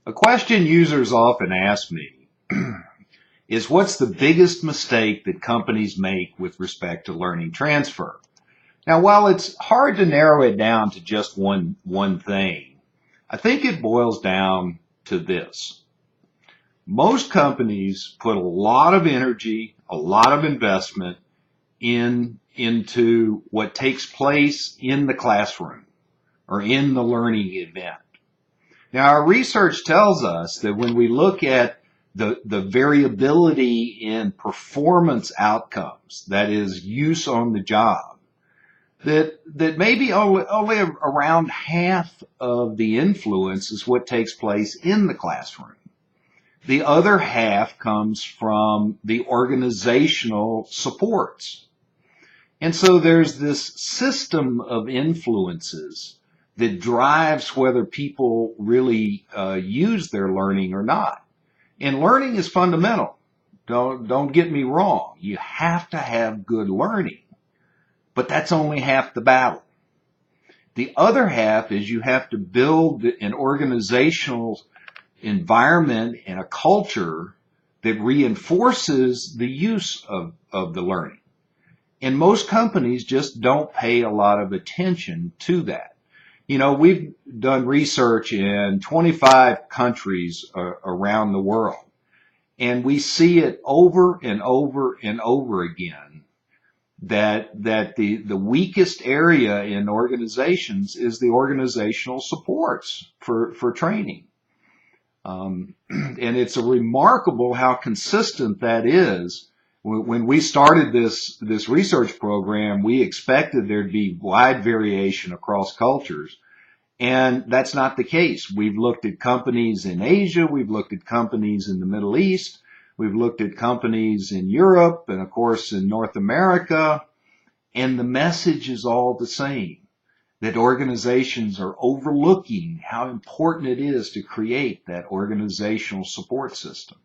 A question users often ask me is what's the biggest mistake that companies make with respect to learning transfer? Now, while it's hard to narrow it down to just one thing, I think it boils down to this. Most companies put a lot of energy, a lot of investment into what takes place in the classroom or in the learning event. Now, our research tells us that when we look at the variability in performance outcomes, that is use on the job, that maybe only around half of the influence is what takes place in the classroom. The other half comes from the organizational supports. And so there's this system of influences that drives whether people really use their learning or not. And learning is fundamental. Don't get me wrong. You have to have good learning, but that's only half the battle. The other half is you have to build an organizational environment and a culture that reinforces the use of the learning. And most companies just don't pay a lot of attention to that. You know, we've done research in 25 countries around the world, and we see it over and over and over again that the weakest area in organizations is the organizational supports for training. And it's remarkable how consistent that is. When we started this research program, we expected there'd be wide variation across cultures, and that's not the case. We've looked at companies in Asia, we've looked at companies in the Middle East, we've looked at companies in Europe, and of course in North America, and the message is all the same, that organizations are overlooking how important it is to create that organizational support system.